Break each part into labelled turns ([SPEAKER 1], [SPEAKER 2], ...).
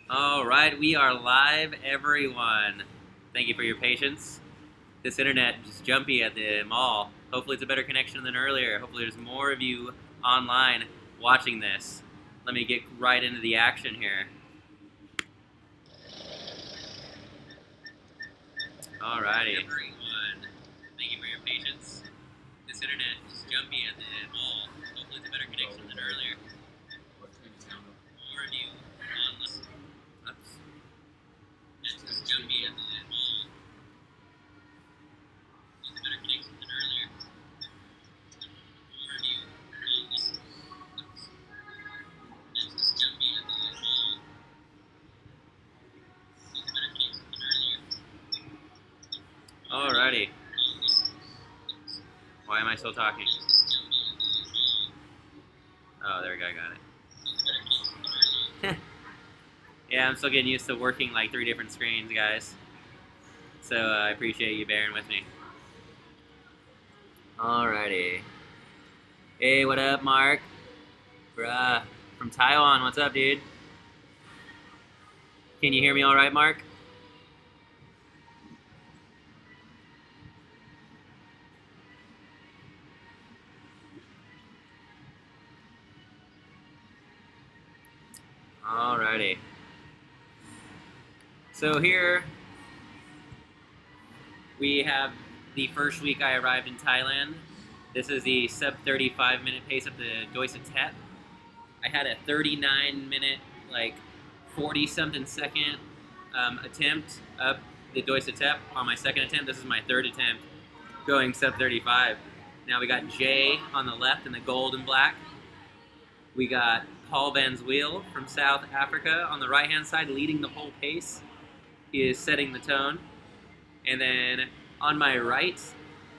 [SPEAKER 1] All right, we are live, everyone. Thank you for your patience. This internet is jumpy at the mall. Hopefully, it's a better connection than earlier. Hopefully, there's more of you online watching this. Let me get right into the action here. All righty. Everyone, thank you for your patience. This internet is jumpy at the mall. Hopefully, it's a better connection than earlier. More of you online. Oops. It's jumpy at the mall. It's a better connection than earlier. More of you online. Oops. It's jumpy at the mall. It's a better connection than earlier. Alrighty. Why am I still talking? Oh, there we go, I got it. Yeah, I'm still getting used to working like 3 different screens, guys. So I appreciate you bearing with me. Alrighty. Hey, what up, Mark? Bruh, from Taiwan, what's up, dude? Can you hear me all right, Mark? Alrighty. So here we have the first week I arrived in Thailand. This is the sub 35 minute pace of the Doi Tep. I had a 39 minute, like 40 something second attempt up the Doi Tep on my second attempt. This is my third attempt going sub 35. Now we got Jay on the left in the gold and black. We got Paul Van's Wheel from South Africa on the right hand side leading the whole pace. He is setting the tone. And then on my right,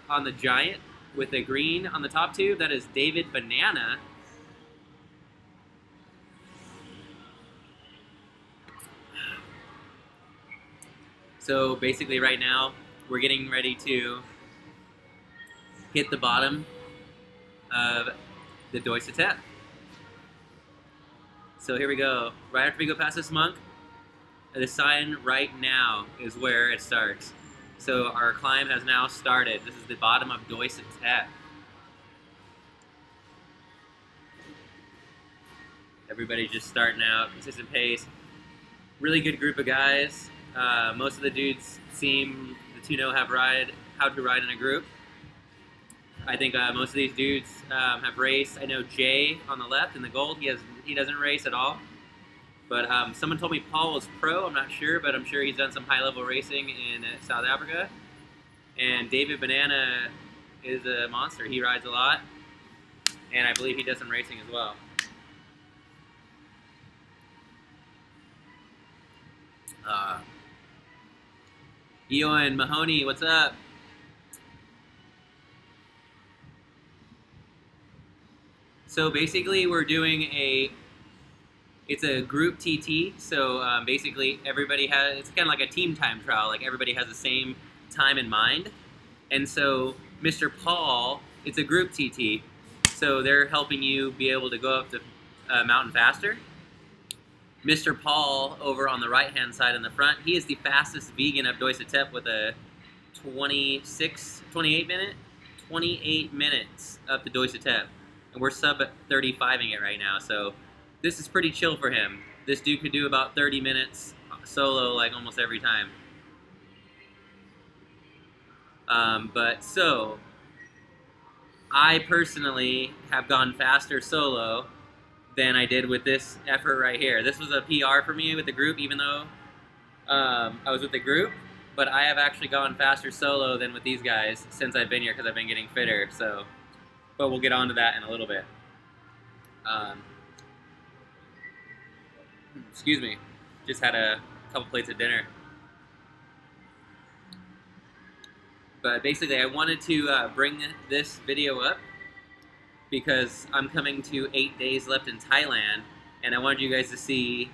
[SPEAKER 1] on the giant with the green on the top tube, that is David Banana. So basically right now, we're getting ready to hit the bottom of the Doi Tep. So here we go. Right after we go past this monk, the sign right now is where it starts. So our climb has now started. This is the bottom of Doi Tep. Everybody's just starting out, consistent pace. Really good group of guys. Most of the dudes seem to know how to ride in a group. I think most of these dudes have raced. I know Jay on the left in the gold. He doesn't race at all. But someone told me Paul was pro. I'm not sure, but I'm sure he's done some high-level racing in South Africa. And David Banana is a monster. He rides a lot, and I believe he does some racing as well. Ewan Mahoney, what's up? So basically, we're doing it's a group TT. So basically, it's kind of like a team time trial. Like everybody has the same time in mind. And so Mr. Paul, it's a group TT. So they're helping you be able to go up the mountain faster. Mr. Paul over on the right-hand side in the front, he is the fastest vegan up Doi Tep with a 28 minutes up the Doi Tep. And we're sub 35ing it right now, so this is pretty chill for him. This dude could do about 30 minutes solo like almost every time. So I personally have gone faster solo than I did with this effort right here. This was a PR for me with the group, even though I was with the group, but I have actually gone faster solo than with these guys since I've been here because I've been getting fitter. So, but we'll get on to that in a little bit. Excuse me, just had a couple plates of dinner. But basically, I wanted to bring this video up because I'm coming to 8 days left in Thailand, and I wanted you guys to see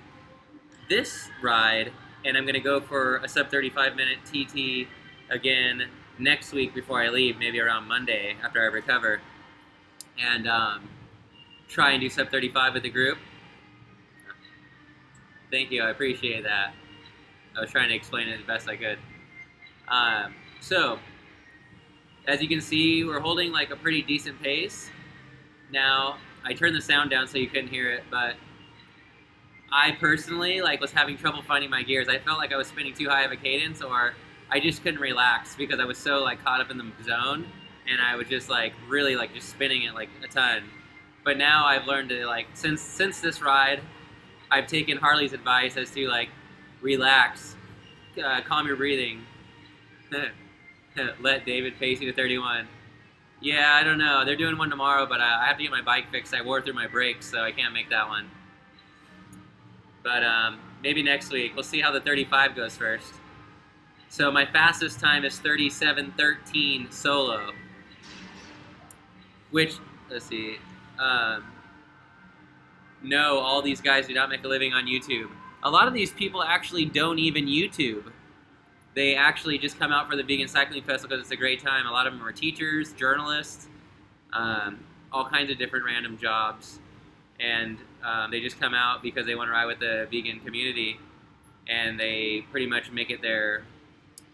[SPEAKER 1] this ride, and I'm going to go for a sub 35 minute TT again next week before I leave, maybe around Monday after I recover, and try and do sub 35 with the group. Thank you. I appreciate that. I was trying to explain it as best I could. So, as you can see, we're holding like a pretty decent pace. Now, I turned the sound down so you couldn't hear it, but I personally was having trouble finding my gears. I felt like I was spinning too high of a cadence, or I just couldn't relax because I was so caught up in the zone, and I was just really just spinning it a ton. But now I've learned to since this ride, I've taken Harley's advice as to relax, calm your breathing. Let David pace you to 31. Yeah, I don't know. They're doing one tomorrow, but I have to get my bike fixed. I wore through my brakes, so I can't make that one. But maybe next week. We'll see how the 35 goes first. So my fastest time is 37:13 solo. Which, let's see. No, all these guys do not make a living on YouTube. A lot of these people actually don't even YouTube. They actually just come out for the Vegan Cycling Festival because it's a great time. A lot of them are teachers, journalists, all kinds of different random jobs. And they just come out because they want to ride with the vegan community. And they pretty much make it their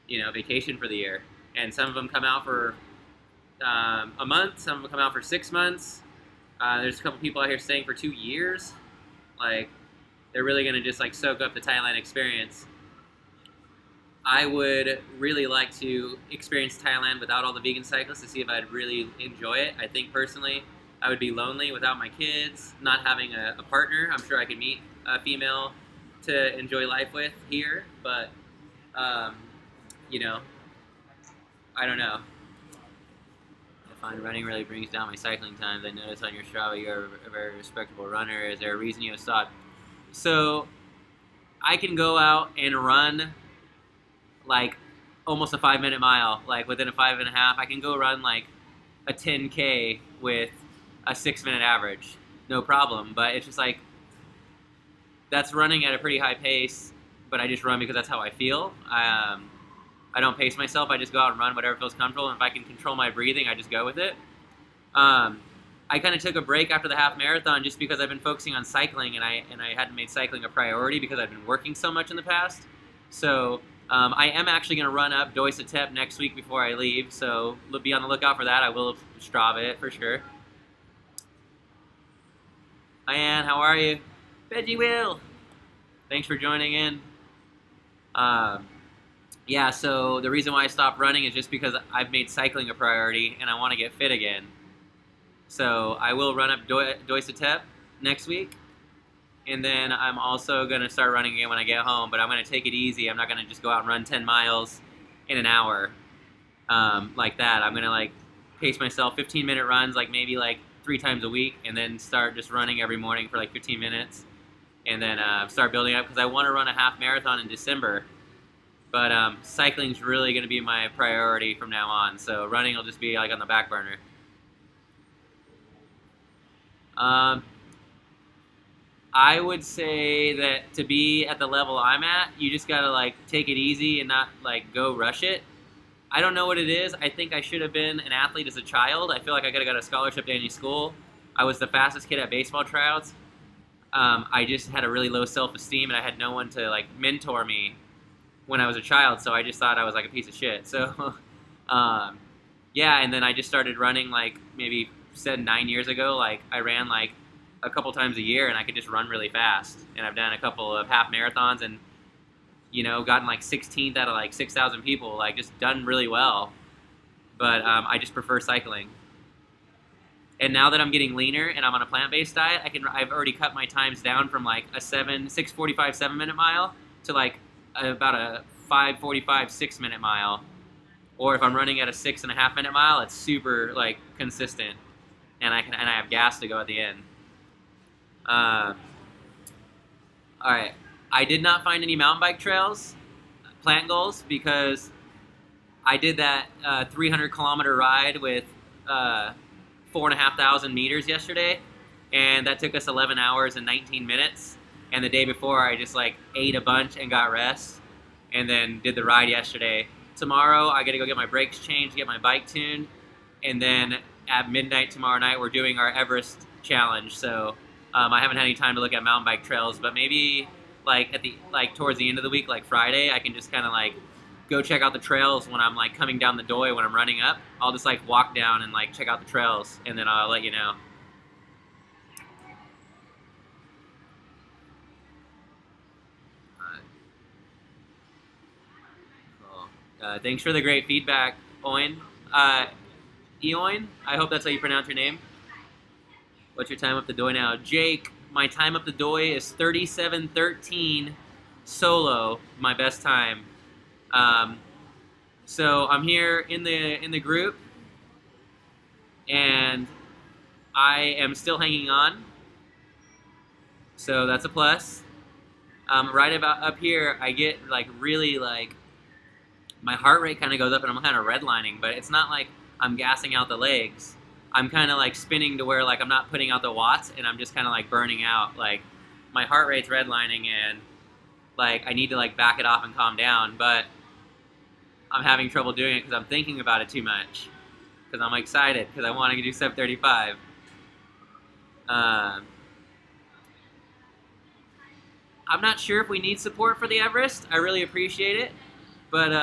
[SPEAKER 1] vacation for the year. And some of them come out for a month. Some of them come out for 6 months. There's a couple people out here staying for 2 years. They're really going to just soak up the Thailand experience. I would really like to experience Thailand without all the vegan cyclists to see if I'd really enjoy it. I think personally I would be lonely without my kids, not having a partner. I'm sure I could meet a female to enjoy life with here, but I don't know. I find running really brings down my cycling times. I notice on your Strava you're a very respectable runner. Is there a reason you have stopped? So I can go out and run almost a 5-minute mile, within a 5.5. I can go run a 10K with a 6-minute average, no problem. But it's just that's running at a pretty high pace, but I just run because that's how I feel. I don't pace myself. I just go out and run whatever feels comfortable. And if I can control my breathing, I just go with it. I kind of took a break after the half marathon just because I've been focusing on cycling, and I hadn't made cycling a priority because I've been working so much in the past. So I am actually going to run up Doisa Tep next week before I leave, so be on the lookout for that. I will Strava it for sure. Hi Ann, how are you? Veggie Will! Thanks for joining in. Yeah, so the reason why I stopped running is just because I've made cycling a priority and I want to get fit again. So I will run up Doisa Tep next week. And then I'm also going to start running again when I get home, but I'm going to take it easy. I'm not going to just go out and run 10 miles in an hour like that. I'm going to pace myself 15-minute runs, maybe 3 times a week, and then start just running every morning for 15 minutes. And then start building up because I want to run a half marathon in December. But cycling's really going to be my priority from now on. So running will just be on the back burner. I would say that to be at the level I'm at, you just gotta take it easy and not go rush it. I don't know what it is. I think I should have been an athlete as a child. I feel like I could have got a scholarship to any school. I was the fastest kid at baseball tryouts. I just had a really low self-esteem, and I had no one to mentor me when I was a child. So I just thought I was a piece of shit. So yeah, and then I just started running maybe 9 years ago. I ran a couple times a year, and I could just run really fast. And I've done a couple of half marathons and, gotten 16th out of 6,000 people, just done really well. But I just prefer cycling. And now that I'm getting leaner and I'm on a plant-based diet, I've already cut my times down from a 6:45 7-minute mile to about a 5:45 6-minute mile. Or if I'm running at a 6.5-minute mile, it's super consistent, and I have gas to go at the end. All right, I did not find any mountain bike trails, plant goals, because I did that 300-kilometer ride with 4,500 meters yesterday, and that took us 11 hours and 19 minutes. And the day before, I just ate a bunch and got rest, and then did the ride yesterday. Tomorrow, I got to go get my brakes changed, get my bike tuned, and then at midnight tomorrow night, we're doing our Everest challenge. So I haven't had any time to look at mountain bike trails, but maybe like towards the end of the week, like Friday, I can just kind of like go check out the trails when I'm like coming down the Doi when I'm running up. I'll just like walk down and like check out the trails, and then I'll let you know. Cool. Thanks for the great feedback, Oin. Eoin, I hope that's how you pronounce your name. What's your time up the Doi now? Jake, my time up the Doi is 37:13 solo, my best time. So I'm here in the group, and I am still hanging on. So that's a plus. Right about up here, I get like really like my heart rate kind of goes up, and I'm kind of redlining, but it's not like I'm gassing out the legs. I'm kind of like spinning to where like I'm not putting out the watts, and I'm just kind of like burning out. Like my heart rate's redlining, and like I need to like back it off and calm down, but I'm having trouble doing it because I'm thinking about it too much. Because I'm excited because I want to do sub 35. I'm not sure if we need support for the Everest. I really appreciate it, but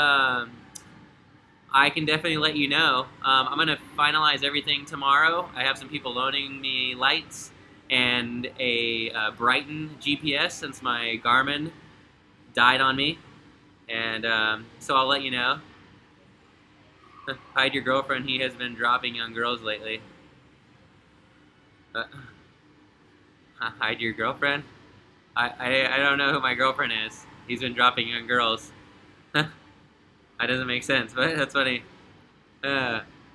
[SPEAKER 1] I can definitely let you know. I'm going to finalize everything tomorrow. I have some people loaning me lights and a Brighton GPS since my Garmin died on me. And so I'll let you know. Hide your girlfriend. He has been dropping young girls lately. Hide your girlfriend? I don't know who my girlfriend is. He's been dropping young girls. That doesn't make sense, but that's funny.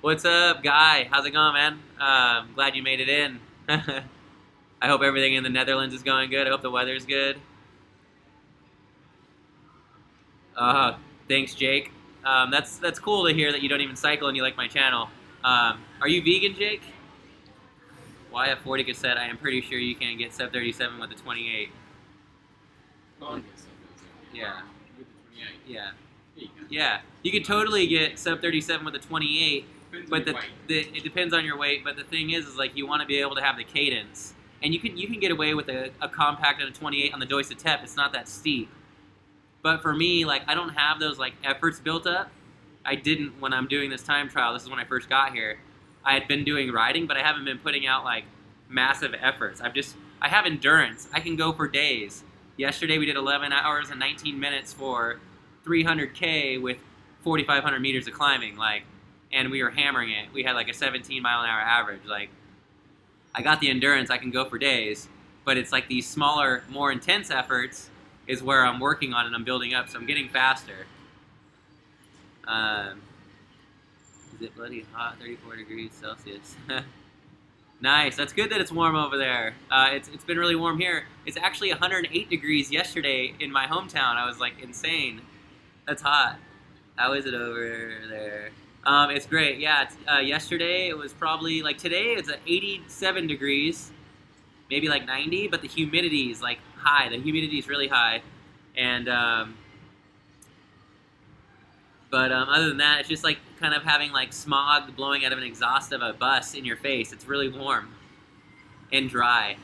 [SPEAKER 1] What's up, Guy? How's it going, man? Glad you made it in. I hope everything in the Netherlands is going good. I hope the weather's good. Thanks, Jake. That's cool to hear that you don't even cycle and you like my channel. Are you vegan, Jake? YF40 cassette. I am pretty sure you can get sub 37 with the 28. Yeah. Yeah. Yeah. You could totally get sub 37 with a 28, but it depends on your weight. But the thing is like you want to be able to have the cadence, and you can get away with a compact and a 28 on the Doise Tep. It's not that steep. But for me, like I don't have those like efforts built up. I didn't when I'm doing this time trial. This is when I first got here. I had been doing riding, but I haven't been putting out like massive efforts. I have endurance. I can go for days. Yesterday we did 11 hours and 19 minutes for 300K with 4,500 meters of climbing, like, and we were hammering it. We had like a 17-mile-an-hour average. Like, I got the endurance. I can go for days, but it's like these smaller, more intense efforts is where I'm working on and I'm building up, so I'm getting faster. Is it bloody hot? 34 degrees Celsius. Nice. That's good that it's warm over there. It's been really warm here. It's actually 108 degrees yesterday in my hometown. I was like insane. That's hot. How is it over there? It's great. Yeah. Yesterday it was probably like today it's at 87 degrees, maybe like 90, but the humidity is like high. The humidity is really high, and other than that, it's just like kind of having like smog blowing out of an exhaust of a bus in your face. It's really warm and dry.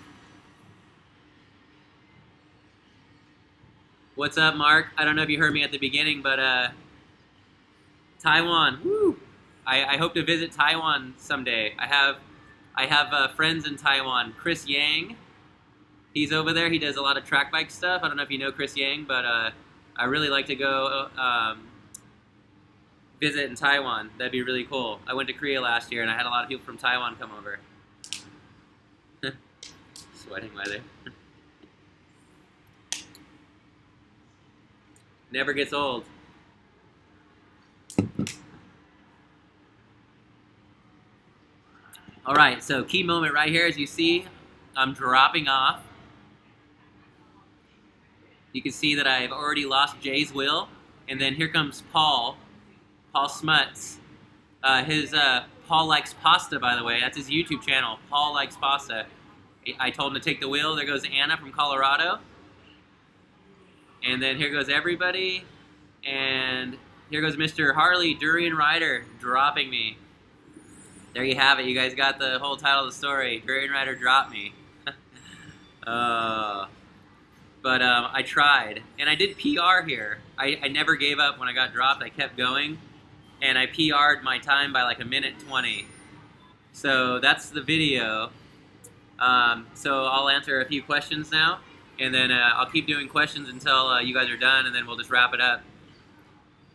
[SPEAKER 1] What's up, Mark? I don't know if you heard me at the beginning, but Taiwan. Woo! I hope to visit Taiwan someday. I have friends in Taiwan. Chris Yang, he's over there. He does a lot of track bike stuff. I don't know if you know Chris Yang, but I really like to go visit in Taiwan. That'd be really cool. I went to Korea last year, and I had a lot of people from Taiwan come over. Sweating weather. Never gets old. All right, so key moment right here. As you see, I'm dropping off. You can see that I've already lost Jay's wheel. And then here comes Paul Smuts. Paul Likes Pasta, by the way. That's his YouTube channel, Paul Likes Pasta. I told him to take the wheel. There goes Anna from Colorado. And then here goes everybody. And here goes Mr. Harley Durianrider Dropping Me. There you have it. You guys got the whole title of the story. Durianrider Dropped Me. But I tried, and I did PR here. I never gave up when I got dropped. I kept going, and I PR'd my time by like 1:20. So that's the video. So I'll answer a few questions now, and then I'll keep doing questions until you guys are done, and then we'll just wrap it up.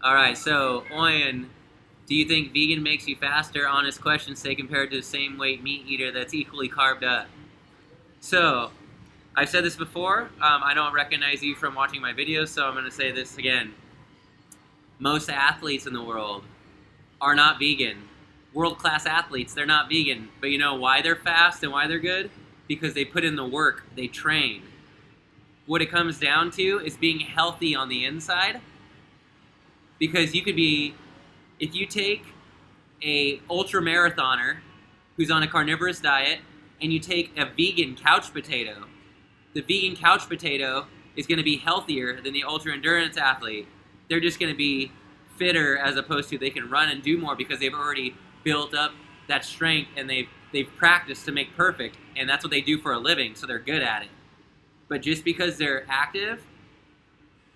[SPEAKER 1] All right, so Oyen, do you think vegan makes you faster? Honest question, say compared to the same weight meat eater that's equally carved up. So, I've said this before. I don't recognize you from watching my videos, so I'm going to say this again. Most athletes in the world are not vegan. World-class athletes, they're not vegan. But you know why they're fast and why they're good? Because they put in the work, they train. What it comes down to is being healthy on the inside. Because you could be, if you take a ultra-marathoner who's on a carnivorous diet and you take a vegan couch potato, the vegan couch potato is going to be healthier than the ultra-endurance athlete. They're just going to be fitter as opposed to they can run and do more because they've already built up that strength and they've practiced to make perfect, and that's what they do for a living, so they're good at it. But just because they're active,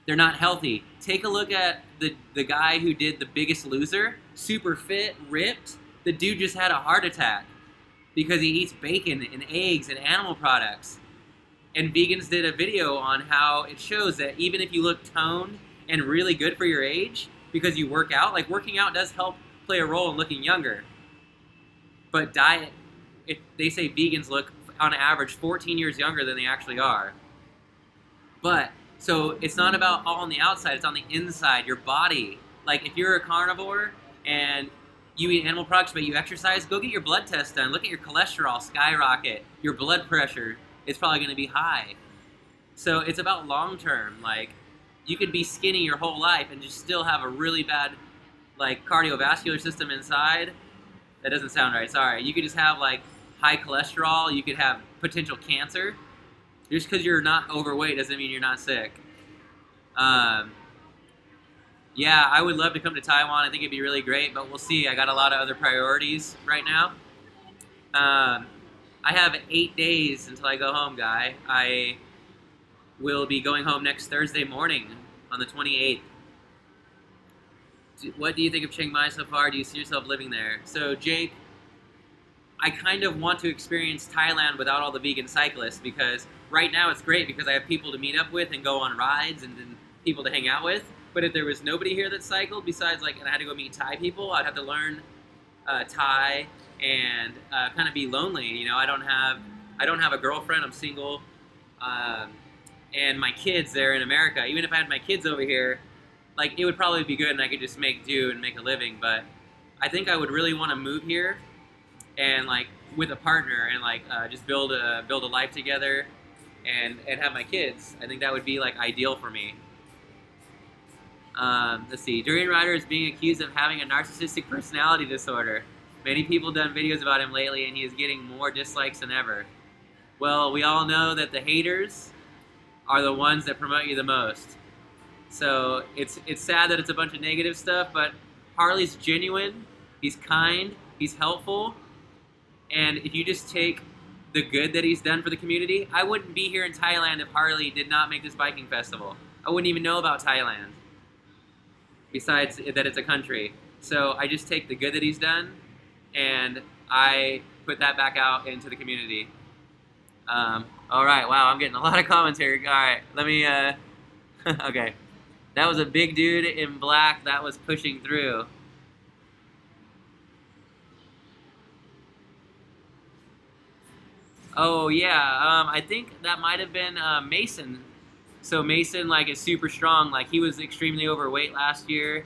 [SPEAKER 1] they're not healthy. Take a look at the guy who did The Biggest Loser, super fit, ripped. The dude just had a heart attack because he eats bacon and eggs and animal products. And vegans did a video on how it shows that even if you look toned and really good for your age, because you work out, like working out does help play a role in looking younger. But diet, if they say vegans look on average 14 years younger than they actually are. But, so it's not about all on the outside, it's on the inside, your body. Like if you're a carnivore and you eat animal products but you exercise, go get your blood test done. Look at your cholesterol skyrocket, your blood pressure. It's probably going to be high. So it's about long term. Like you could be skinny your whole life and just still have a really bad like cardiovascular system inside. That doesn't sound right, sorry. You could just have like high cholesterol, you could have potential cancer. Just because you're not overweight doesn't mean you're not sick. Yeah, I would love to come to Taiwan. I think it'd be really great, but we'll see. I got a lot of other priorities right now. I have 8 days until I go home, guy. I will be going home next Thursday morning on the 28th. What do you think of Chiang Mai so far? Do you see yourself living there? So, Jake, I kind of want to experience Thailand without all the vegan cyclists because right now it's great because I have people to meet up with and go on rides and people to hang out with. But if there was nobody here that cycled besides and I had to go meet Thai people, I'd have to learn Thai and kind of be lonely. You know, I don't have a girlfriend. I'm single, and my kids they're in America. Even if I had my kids over here, like it would probably be good and I could just make do and make a living. But I think I would really want to move here and like with a partner and like just build a life together and have my kids. I think that would be like ideal for me. Let's see. Durianrider is being accused of having a narcissistic personality disorder. Many people done videos about him lately, and he is getting more dislikes than ever. Well, we all know that the haters are the ones that promote you the most. So it's sad that it's a bunch of negative stuff, but Harley's genuine. He's kind. He's helpful. And if you just take the good that he's done for the community, I wouldn't be here in Thailand if Harley did not make this biking festival. I wouldn't even know about Thailand, besides that it's a country. So I just take the good that he's done, and I put that back out into the community. All right, wow, I'm getting a lot of comments here. All right, let me, okay. That was a big dude in black that was pushing through. Oh, yeah, I think that might have been Mason. So Mason, like, is super strong. Like, he was extremely overweight last year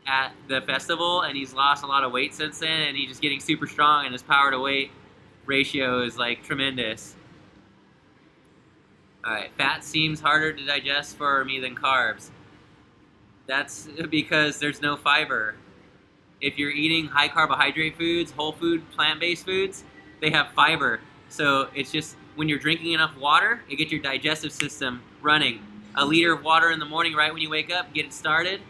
[SPEAKER 1] at the festival, and he's lost a lot of weight since then, and he's just getting super strong, and his power to weight ratio is, like, tremendous. All right, fat seems harder to digest for me than carbs. That's because there's no fiber. If you're eating high carbohydrate foods, whole food, plant-based foods, they have fiber. So it's just when you're drinking enough water, it gets your digestive system running. A liter of water in the morning right when you wake up, get it started.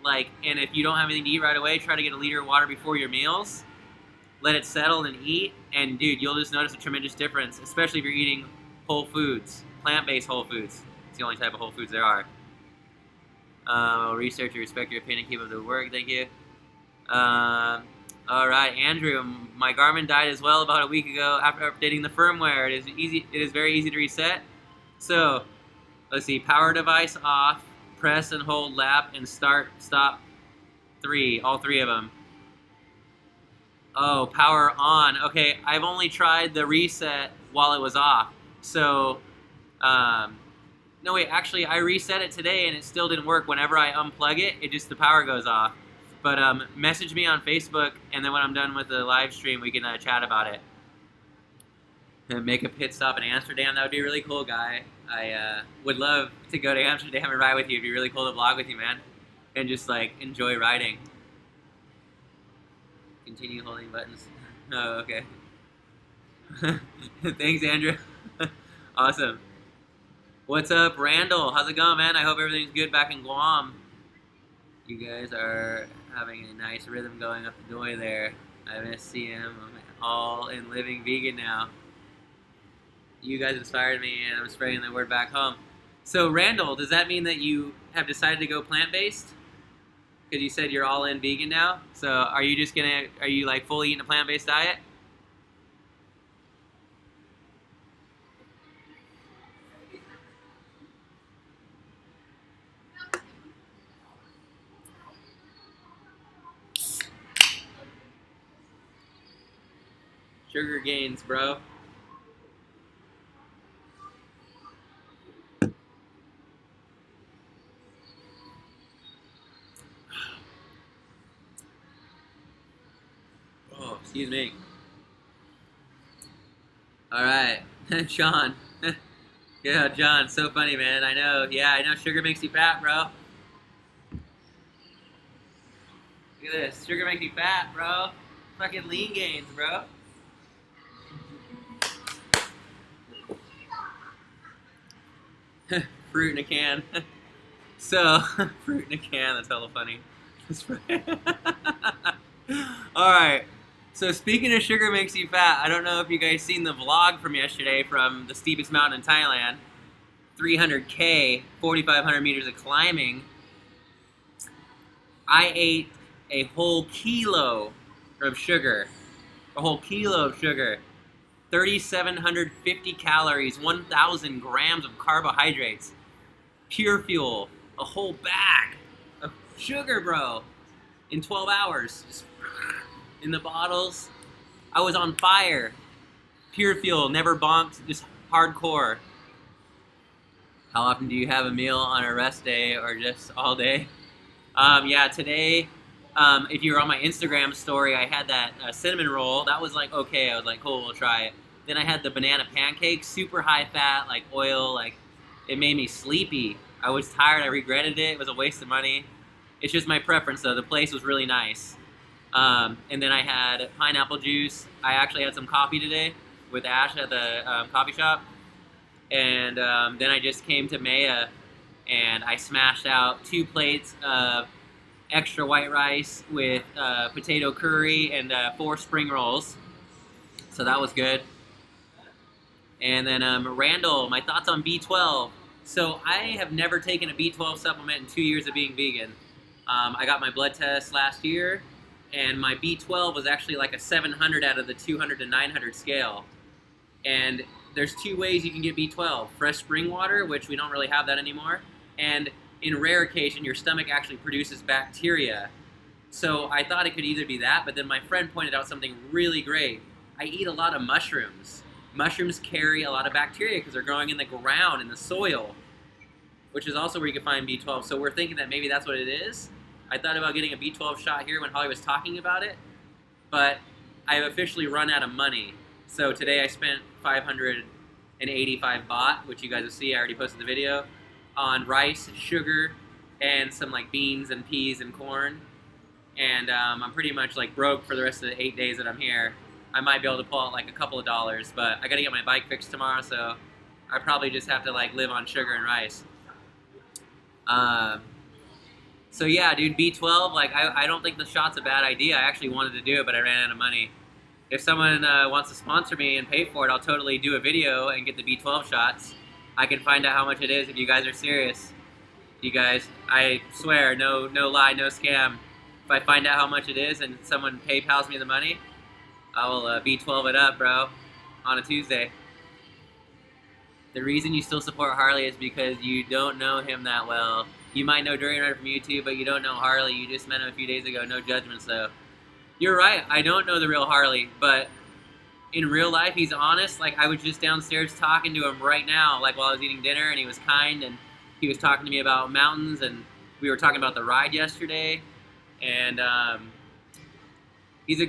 [SPEAKER 1] Like, and if you don't have anything to eat right away, try to get a liter of water before your meals. Let it settle and eat, and dude, you'll just notice a tremendous difference, especially if you're eating whole foods, plant-based whole foods. It's the only type of whole foods there are. Research, respect your opinion, keep up the work. Thank you. All right, Andrew. My Garmin died as well about a week ago after updating the firmware. It is easy. It is very easy to reset. So, let's see. Power device off. Press and hold lap and start. Stop. 3. All 3 of them. Oh, power on. Okay, I've only tried the reset while it was off. So, no wait. Actually, I reset it today and it still didn't work. Whenever I unplug it, the power goes off. But message me on Facebook, and then when I'm done with the live stream, we can chat about it. And make a pit stop in Amsterdam. That would be really cool, guy. I would love to go to Amsterdam and ride with you. It'd be really cool to vlog with you, man. And just, like, enjoy riding. Continue holding buttons. Oh, okay. Thanks, Andrew. Awesome. What's up, Randall? How's it going, man? I hope everything's good back in Guam. You guys are having a nice rhythm going up the doi there. I miss seeing them. I'm all in living vegan now. You guys inspired me, and I'm spreading the word back home. So, Randall, does that mean that you have decided to go plant-based? Because you said you're all in vegan now. So, are you like fully eating a plant-based diet? Sugar gains, bro. Oh, excuse me. All right, John. Yeah, John, so funny, man. I know. Yeah, I know. Sugar makes you fat, bro. Look at this. Sugar makes you fat, bro. Fucking lean gains, bro. Fruit in a can. So, fruit in a can, that's hella funny. Alright, so speaking of sugar makes you fat, I don't know if you guys seen the vlog from yesterday from the steepest mountain in Thailand. 300K, 4,500 meters of climbing. I ate a whole kilo of sugar. A whole kilo of sugar. 3,750 calories, 1,000 grams of carbohydrates, pure fuel, a whole bag of sugar, bro, in 12 hours, just in the bottles. I was on fire. Pure fuel, never bonked, just hardcore. How often do you have a meal on a rest day or just all day? Yeah, today, if you were on my Instagram story, I had that cinnamon roll. That was like, okay, I was like, cool, we'll try it. Then I had the banana pancake, super high fat, like oil, like it made me sleepy. I was tired, I regretted it, it was a waste of money. It's just my preference though, the place was really nice. And then I had pineapple juice. I actually had some coffee today with Ash at the coffee shop. And then I just came to Maya and I smashed out 2 plates of extra white rice with potato curry and 4 spring rolls. So that was good. And then Randall, my thoughts on B12. So I have never taken a B12 supplement in 2 years of being vegan. I got my blood test last year, and my B12 was actually like a 700 out of the 200 to 900 scale. And there's 2 ways you can get B12. Fresh spring water, which we don't really have that anymore, and in rare occasion, your stomach actually produces bacteria. So I thought it could either be that, but then my friend pointed out something really great. I eat a lot of mushrooms. Mushrooms carry a lot of bacteria because they're growing in the ground, in the soil, which is also where you can find B12. So we're thinking that maybe that's what it is. I thought about getting a B12 shot here when Holly was talking about it, but I've officially run out of money. So today I spent 585 baht, which you guys will see, I already posted the video, on rice, sugar, and some like beans and peas and corn. And I'm pretty much like broke for the rest of the 8 days that I'm here. I might be able to pull out like a couple of dollars, but I gotta get my bike fixed tomorrow, so I probably just have to like live on sugar and rice. So yeah, dude, B12, like I don't think the shot's a bad idea. I actually wanted to do it, but I ran out of money. If someone wants to sponsor me and pay for it, I'll totally do a video and get the B12 shots. I can find out how much it is if you guys are serious. You guys, I swear, no lie, no scam. If I find out how much it is and someone PayPals me the money, I will B12 it up, bro, on a Tuesday. The reason you still support Harley is because you don't know him that well. You might know Durianrider from YouTube, but you don't know Harley. You just met him a few days ago. No judgments, though. You're right. I don't know the real Harley, but in real life, he's honest. Like, I was just downstairs talking to him right now, like while I was eating dinner, and he was kind, and he was talking to me about mountains, and we were talking about the ride yesterday, and he's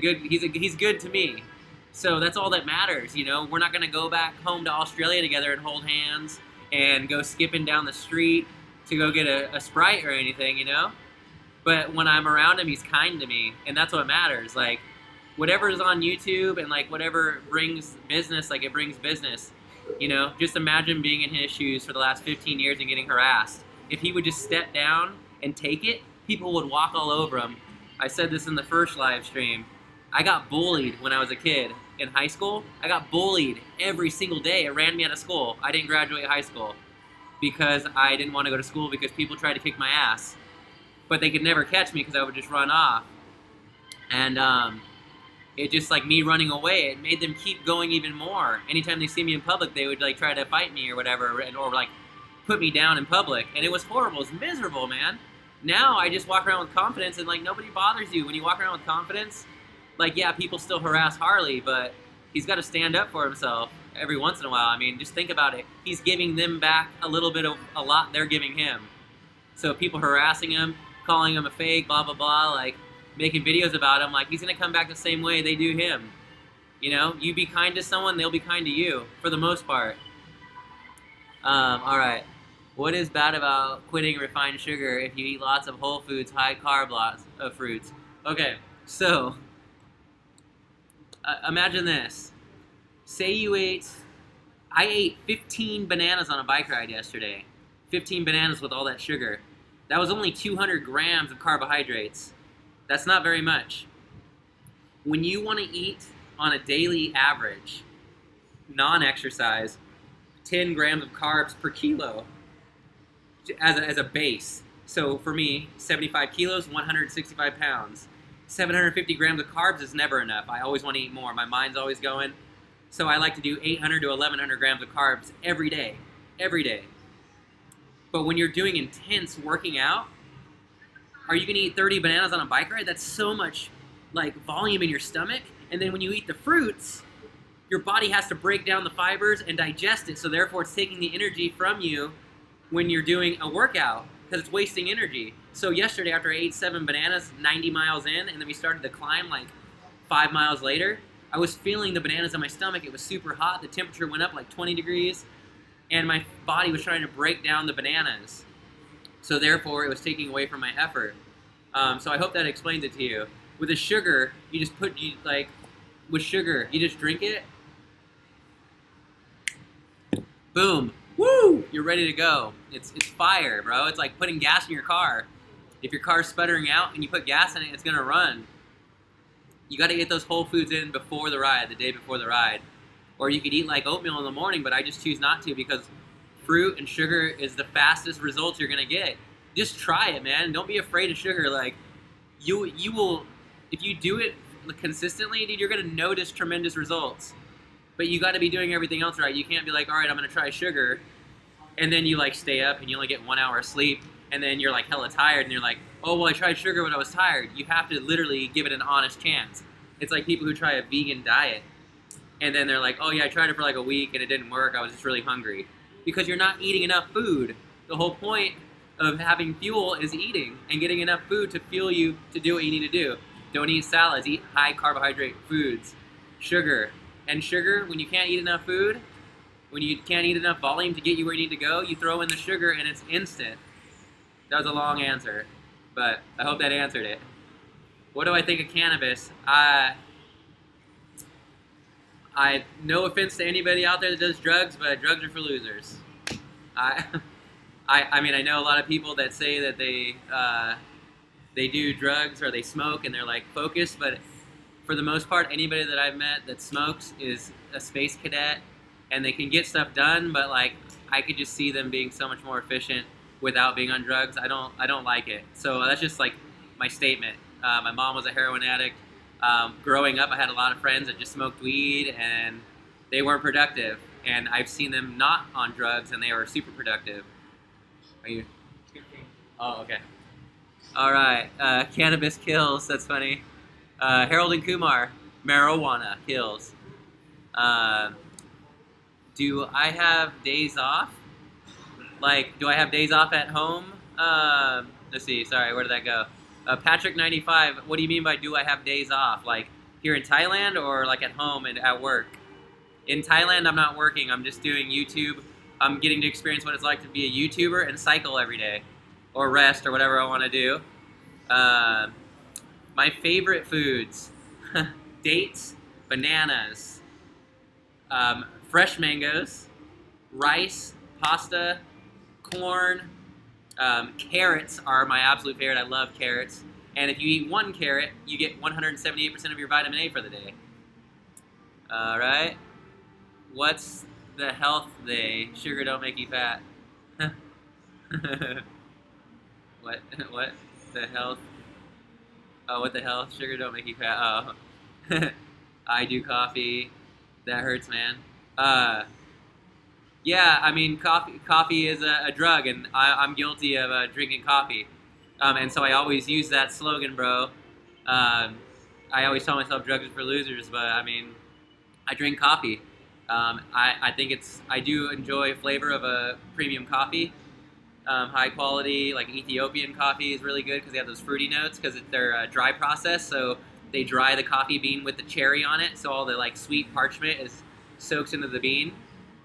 [SPEAKER 1] good to me. So that's all that matters, you know. We're not gonna go back home to Australia together and hold hands and go skipping down the street to go get a Sprite or anything, you know. But when I'm around him, he's kind to me, and that's what matters. Like, whatever is on YouTube and like whatever brings business, like it brings business. You know, just imagine being in his shoes for the last 15 years and getting harassed. If he would just step down and take it, people would walk all over him. I said this in the first live stream. I got bullied when I was a kid in high school. I got bullied every single day. It ran me out of school. I didn't graduate high school because I didn't want to go to school because people tried to kick my ass. But they could never catch me because I would just run off. And it just, like me running away, it made them keep going even more. Anytime they see me in public, they would like try to fight me or whatever, or like put me down in public. And it was horrible. It was miserable, man. Now I just walk around with confidence, and like nobody bothers you. When you walk around with confidence, like, yeah, people still harass Harley, but he's got to stand up for himself every once in a while. I mean, just think about it. He's giving them back a little bit of a lot they're giving him. So people harassing him, calling him a fake, blah, blah, blah, like making videos about him, like he's going to come back the same way they do him. You know, you be kind to someone, they'll be kind to you, for the most part. All right. What is bad about quitting refined sugar if you eat lots of whole foods, high carb, lots of fruits? Okay, so imagine this. Say I ate 15 bananas on a bike ride yesterday. 15 bananas with all that sugar. That was only 200 grams of carbohydrates. That's not very much. When you want to eat on a daily average, non-exercise, 10 grams of carbs per kilo as a base. So for me, 75 kilos, 165 pounds. 750 grams of carbs is never enough. I always want to eat more. My mind's always going. So I like to do 800 to 1100 grams of carbs every day. Every day. But when you're doing intense working out, are you going to eat 30 bananas on a bike ride? That's so much like volume in your stomach. And then when you eat the fruits, your body has to break down the fibers and digest it. So therefore it's taking the energy from you when you're doing a workout because it's wasting energy. So yesterday after I ate 7 bananas, 90 miles in, and then we started to climb like 5 miles later, I was feeling the bananas in my stomach. It was super hot. The temperature went up like 20 degrees. And my body was trying to break down the bananas. So therefore, it was taking away from my effort. So I hope that explains it to you. With the sugar, you just with sugar, you just drink it. Boom. Woo! You're ready to go. It's fire, bro. It's like putting gas in your car. If your car's sputtering out and you put gas in it, it's going to run. You got to get those whole foods in before the ride, the day before the ride. Or you could eat like oatmeal in the morning, but I just choose not to because fruit and sugar is the fastest results you're going to get. Just try it, man. Don't be afraid of sugar. Like, you will, if you do it consistently, dude, you're going to notice tremendous results. But you got to be doing everything else right. You can't be like, all right, I'm going to try sugar, and then you like stay up and you only get 1 hour of sleep, and then you're like hella tired, and you're like, oh, well, I tried sugar when I was tired. You have to literally give it an honest chance. It's like people who try a vegan diet, and then they're like, oh yeah, I tried it for like a week and it didn't work. I was just really hungry. Because you're not eating enough food. The whole point of having fuel is eating and getting enough food to fuel you to do what you need to do. Don't eat salads. Eat high carbohydrate foods. Sugar. And sugar, when you can't eat enough food, when you can't eat enough volume to get you where you need to go, you throw in the sugar and it's instant. That was a long answer, but I hope that answered it. What do I think of cannabis? No offense to anybody out there that does drugs, but drugs are for losers. I mean, I know a lot of people that say that they do drugs or they smoke and they're like focused, but for the most part, anybody that I've met that smokes is a space cadet, and they can get stuff done, but like I could just see them being so much more efficient without being on drugs. I don't like it. So that's just like my statement. My mom was a heroin addict. Growing up, I had a lot of friends that just smoked weed and they weren't productive. And I've seen them not on drugs and they were super productive. Are you? Oh, okay. All right. Cannabis kills. That's funny. Harold and Kumar. Marijuana kills. Do I have days off? Like, do I have days off at home? Let's see. Sorry, where did that go? Patrick95, what do you mean by do I have days off? Like, here in Thailand or like at home and at work? In Thailand, I'm not working. I'm just doing YouTube. I'm getting to experience what it's like to be a YouTuber and cycle every day. Or rest or whatever I want to do. My favorite foods. Dates, bananas, fresh mangoes, rice, pasta, corn, carrots are my absolute favorite. I love carrots. And if you eat one carrot, you get 178% of your vitamin A for the day. All right. What's the health day? Sugar don't make you fat. What? What? The health? Oh, what the hell? Sugar don't make you fat. Oh. I do coffee. That hurts, man. Yeah, I mean, coffee is a drug, and I'm guilty of drinking coffee. And so I always use that slogan, bro. I always tell myself drugs are for losers, but I mean, I drink coffee. I think I do enjoy flavor of a premium coffee. High quality, like Ethiopian coffee is really good because they have those fruity notes because they're dry process. So they dry the coffee bean with the cherry on it, so all the like sweet parchment soaks into the bean.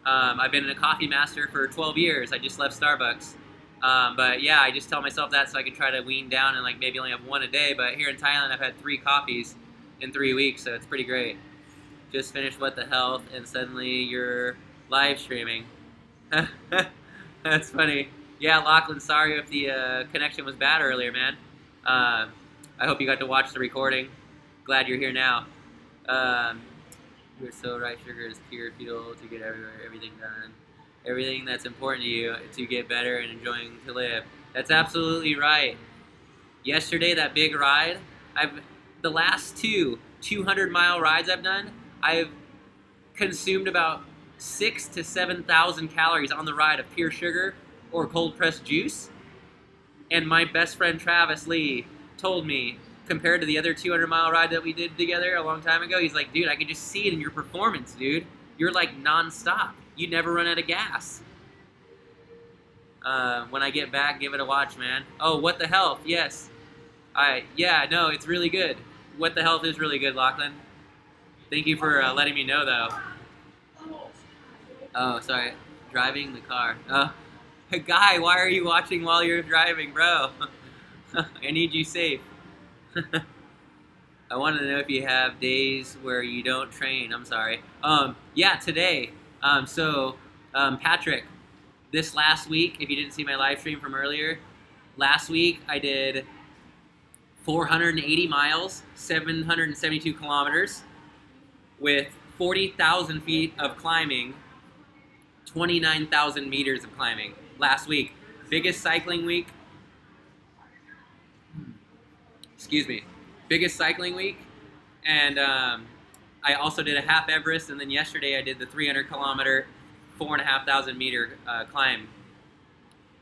[SPEAKER 1] I've been a coffee master for 12 years. I just left Starbucks. But yeah, I just tell myself that so I can try to wean down and like maybe only have one a day. But here in Thailand, I've had 3 coffees in 3 weeks, so it's pretty great. Just finished What the Health, and suddenly you're live streaming. That's funny. Yeah, Lachlan, sorry if the connection was bad earlier, man. I hope you got to watch the recording. Glad you're here now. You're so right, sugar is pure fuel to get everything done. Everything that's important to you to get better and enjoying to live. That's absolutely right. Yesterday, that big ride, the last 200-mile rides I've done, I've consumed about 6,000 to 7,000 calories on the ride of pure sugar or cold-pressed juice. And my best friend Travis Lee told me, compared to the other 200-mile ride that we did together a long time ago, he's like, dude, I can just see it in your performance, dude. You're like non-stop. You never run out of gas. When I get back, give it a watch, man. Oh, What the Health? Yes. Yeah, no, it's really good. What the Health is really good, Lachlan. Thank you for letting me know, though. Oh, sorry. Driving the car. Guy, why are you watching while you're driving, bro? I need you safe. I wanted to know if you have days where you don't train. I'm sorry. Yeah, today. Patrick, this last week, if you didn't see my live stream from earlier, last week I did 480 miles, 772 kilometers, with 40,000 feet of climbing, 29,000 meters of climbing last week. Biggest cycling week. Excuse me. Biggest cycling week. And I also did a half Everest, and then yesterday I did the 300 kilometer, 4,500 meter climb.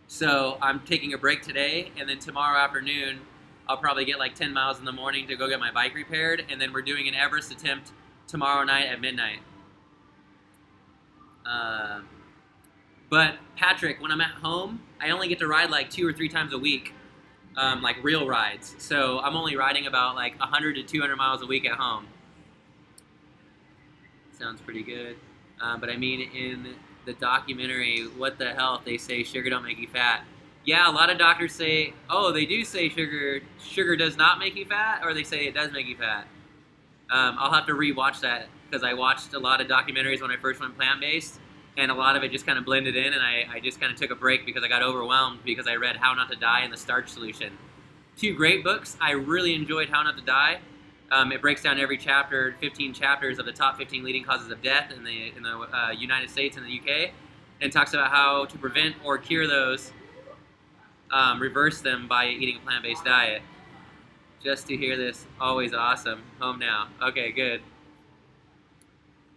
[SPEAKER 1] So I'm taking a break today, and then tomorrow afternoon I'll probably get like 10 miles in the morning to go get my bike repaired, and then we're doing an Everest attempt tomorrow night at midnight. But Patrick, when I'm at home, I only get to ride like 2 or 3 times a week, like real rides. So I'm only riding about like 100 to 200 miles a week at home. Sounds pretty good. But I mean, in the documentary, What the Health, they say sugar don't make you fat. Yeah, a lot of doctors say, oh, they do say sugar does not make you fat, or they say it does make you fat. I'll have to rewatch that because I watched a lot of documentaries when I first went plant-based, and a lot of it just kind of blended in, and I just kind of took a break because I got overwhelmed because I read How Not to Die and The Starch Solution. 2 great books. I really enjoyed How Not to Die. It breaks down every chapter, 15 chapters of the top 15 leading causes of death in the United States and the UK. and talks about how to prevent or cure those, reverse them by eating a plant-based diet. Just to hear this, always awesome. Home now. Okay, good.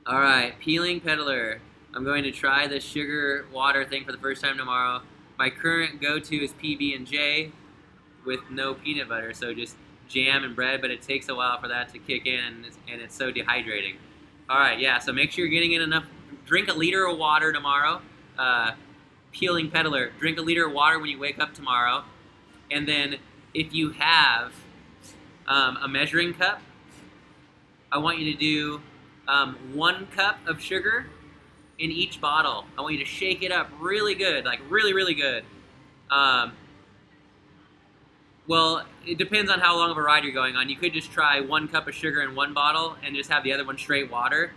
[SPEAKER 1] All right, peeling peddler. I'm going to try the sugar water thing for the first time tomorrow. My current go-to is PB&J with no peanut butter, so just jam and bread, but it takes a while for that to kick in, and it's so dehydrating. All right, yeah, so make sure you're getting in enough. Drink a liter of water tomorrow. Peeling peddler, drink a liter of water when you wake up tomorrow, and then if you have a measuring cup, I want you to do 1 cup of sugar in each bottle. I want you to shake it up really good, like really, really good. Well, it depends on how long of a ride you're going on. You could just try 1 cup of sugar in 1 bottle and just have the other one straight water.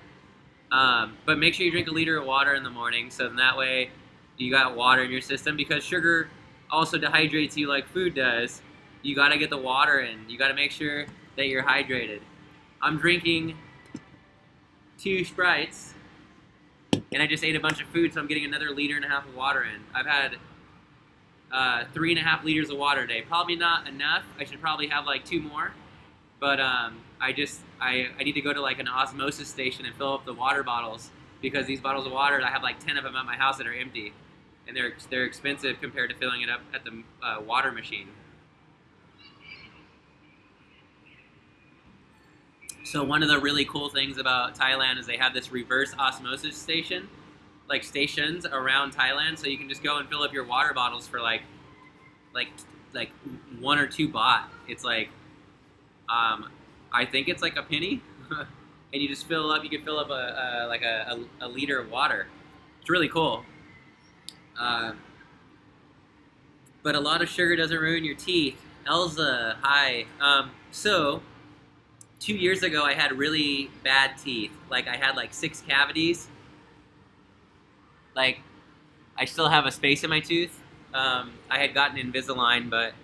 [SPEAKER 1] But make sure you drink a liter of water in the morning, so then that way you got water in your system, because sugar also dehydrates you like food does. You got to get the water in. You got to make sure that you're hydrated. I'm drinking 2 Sprites, and I just ate a bunch of food, so I'm getting another 1.5 liters of water in. I've had 3.5 liters of water a day. Probably not enough. I should probably have like 2 more. But I need to go to like an osmosis station and fill up the water bottles, because these bottles of water, I have like 10 of them at my house that are empty, and they're expensive compared to filling it up at the water machine. So one of the really cool things about Thailand is they have this reverse osmosis station, like stations around Thailand, so you can just go and fill up your water bottles for like 1 or 2 baht. It's like, I think it's like a penny, and you just fill up. You can fill up a liter of water. It's really cool. But a lot of sugar doesn't ruin your teeth. Elza, hi. So 2 years ago, I had really bad teeth. Like, I had like 6 cavities. Like, I still have a space in my tooth. I had gotten Invisalign, but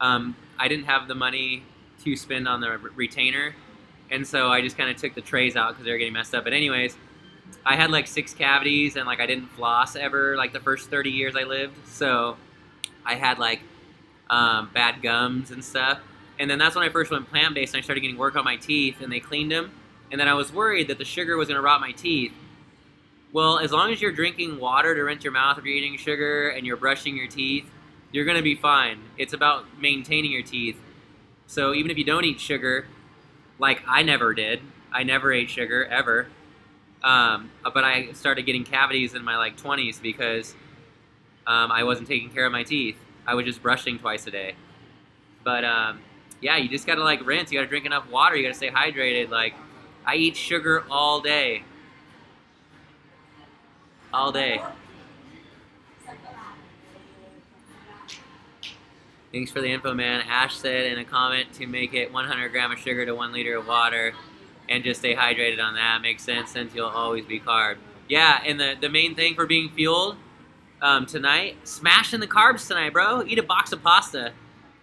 [SPEAKER 1] I didn't have the money to spend on the retainer, and so I just kind of took the trays out because they were getting messed up. But anyways, I had like 6 cavities, and like I didn't floss ever like the first 30 years I lived, so I had like bad gums and stuff. And then that's when I first went plant-based, and I started getting work on my teeth, and they cleaned them. And then I was worried that the sugar was going to rot my teeth. Well, as long as you're drinking water to rinse your mouth if you're eating sugar and you're brushing your teeth, you're going to be fine. It's about maintaining your teeth. So even if you don't eat sugar, like I never did, I never ate sugar ever, but I started getting cavities in my like 20s because I wasn't taking care of my teeth. I was just brushing twice a day. But yeah, you just gotta like rinse. You gotta drink enough water. You gotta stay hydrated. Like, I eat sugar all day. All day. Thanks for the info, man. Ash said in a comment to make it 100 grams of sugar to 1 liter of water and just stay hydrated on that. Makes sense since you'll always be carb. Yeah, and the main thing for being fueled tonight, smash in the carbs tonight, bro. Eat a box of pasta.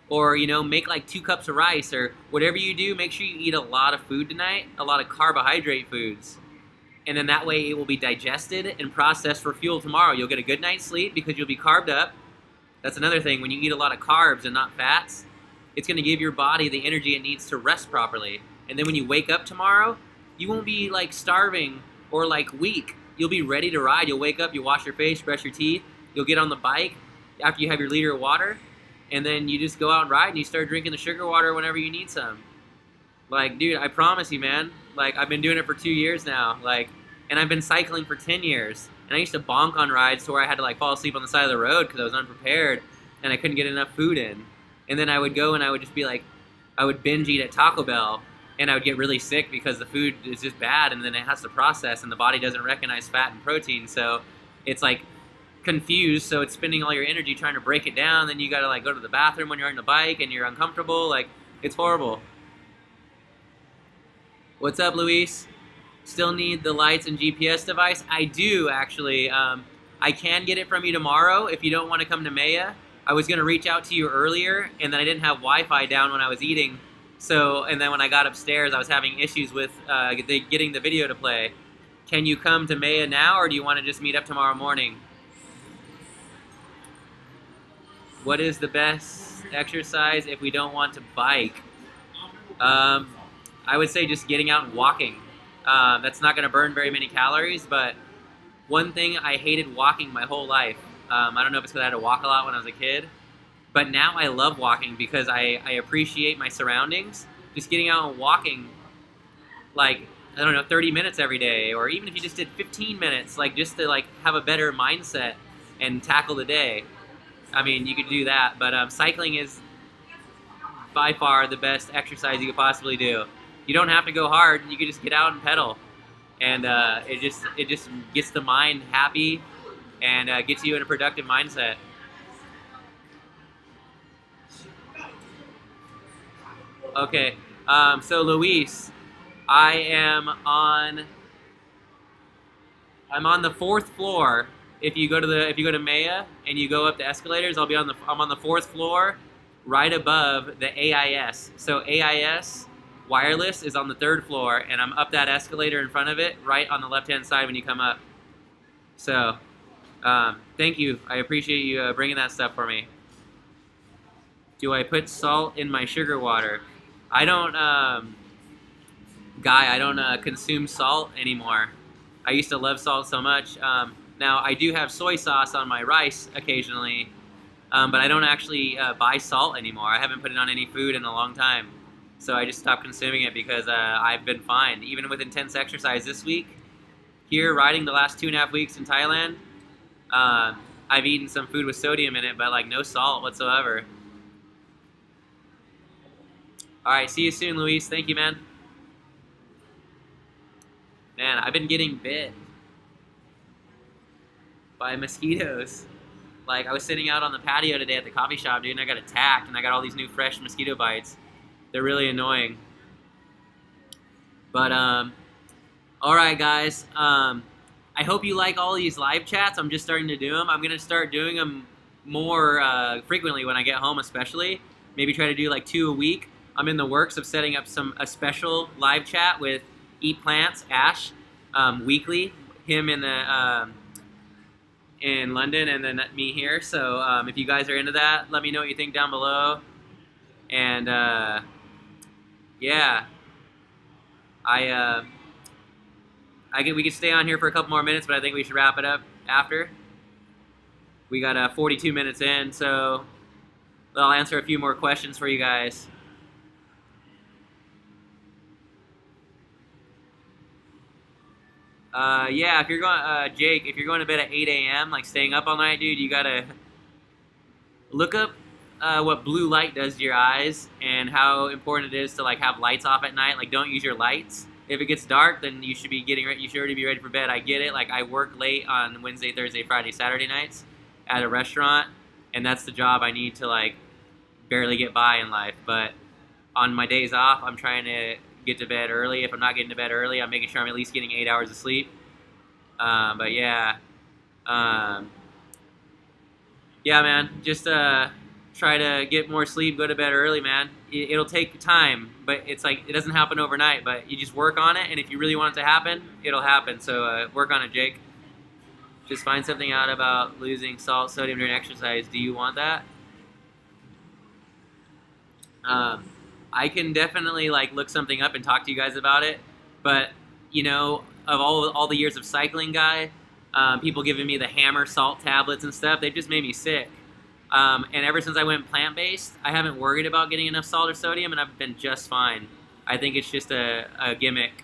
[SPEAKER 1] Or, you know, make like 2 cups of rice, or whatever you do, make sure you eat a lot of food tonight, a lot of carbohydrate foods. And then that way it will be digested and processed for fuel tomorrow. You'll get a good night's sleep because you'll be carved up. That's another thing. When you eat a lot of carbs and not fats, it's going to give your body the energy it needs to rest properly. And then when you wake up tomorrow, you won't be like starving or like weak. You'll be ready to ride. You'll wake up, you wash your face, brush your teeth, you'll get on the bike after you have your liter of water, and then you just go out and ride and you start drinking the sugar water whenever you need some. Like, dude, I promise you, man. Like, I've been doing it for 2 years now. Like, and I've been cycling for 10 years. And I used to bonk on rides to where I had to like fall asleep on the side of the road because I was unprepared and I couldn't get enough food in. And then I would go and I would just be like, I would binge eat at Taco Bell, and I would get really sick because the food is just bad, and then it has to process, and the body doesn't recognize fat and protein, so it's like confused, so it's spending all your energy trying to break it down. Then you gotta like go to the bathroom when you're on the bike and you're uncomfortable. Like, it's horrible. What's up, Luis? Still need the lights and GPS device? I do, actually. I can get it from you tomorrow if you don't want to come to Maya. I was going to reach out to you earlier, and then I didn't have Wi-Fi down when I was eating. So, and then when I got upstairs, I was having issues with getting the video to play. Can you come to Maya now, or do you want to just meet up tomorrow morning? What is the best exercise if we don't want to bike? I would say just getting out and walking. That's not going to burn very many calories, but one thing I hated walking my whole life. I don't know if it's because I had to walk a lot when I was a kid, but now I love walking because I appreciate my surroundings. Just getting out and walking, like, I don't know, 30 minutes every day, or even if you just did 15 minutes, like, just to like have a better mindset and tackle the day. I mean, you could do that, but cycling is by far the best exercise you could possibly do. You don't have to go hard. You can just get out and pedal, and it just gets the mind happy and gets you in a productive mindset. Okay, so Luis, I'm on the fourth floor. If you go to Maya and you go up the escalators, I'm on the fourth floor, right above the AIS. So AIS wireless is on the third floor, and I'm up that escalator in front of it, right on the left-hand side when you come up. So, thank you. I appreciate you bringing that stuff for me. Do I put salt in my sugar water? I don't, I don't consume salt anymore. I used to love salt so much. Now, I do have soy sauce on my rice occasionally, but I don't actually buy salt anymore. I haven't put it on any food in a long time. So I just stopped consuming it because I've been fine. Even with intense exercise this week, here riding the last 2.5 weeks in Thailand, I've eaten some food with sodium in it, but like no salt whatsoever. All right, see you soon, Luis. Thank you, man. Man, I've been getting bit by mosquitoes. Like, I was sitting out on the patio today at the coffee shop, dude, and I got attacked, and I got all these new fresh mosquito bites. They're really annoying. But, all right, guys. I hope you like all these live chats. I'm just starting to do them. I'm going to start doing them more frequently when I get home, especially. Maybe try to do like 2 a week. I'm in the works of setting up a special live chat with Eat Plants, Ash, weekly. Him in the in London, and then me here. So if you guys are into that, let me know what you think down below. And yeah, we could stay on here for a couple more minutes, but I think we should wrap it up after. We got 42 minutes in, so I'll answer a few more questions for you guys. Yeah, if you're going, Jake, if you're going to bed at 8 a.m., like staying up all night, dude, you gotta look up what blue light does to your eyes and how important it is to like have lights off at night. Like, don't use your lights. If it gets dark, then you should be getting ready. You should already be ready for bed. I get it. Like, I work late on Wednesday, Thursday, Friday, Saturday nights at a restaurant, and that's the job I need to like barely get by in life. But on my days off, I'm trying to get to bed early. If I'm not getting to bed early, I'm making sure I'm at least getting 8 hours of sleep. But yeah, yeah, man, just try to get more sleep, go to bed early, man. It'll take time, but it's like it doesn't happen overnight, but you just work on it, and if you really want it to happen, it'll happen. So work on it, Jake. Just find something out about losing salt, sodium during exercise. Do you want that? I can definitely like look something up and talk to you guys about it, but you know, of all the years of cycling, guy, people giving me the hammer salt tablets and stuff, they've just made me sick. And ever since I went plant-based, I haven't worried about getting enough salt or sodium, and I've been just fine. I think it's just a gimmick.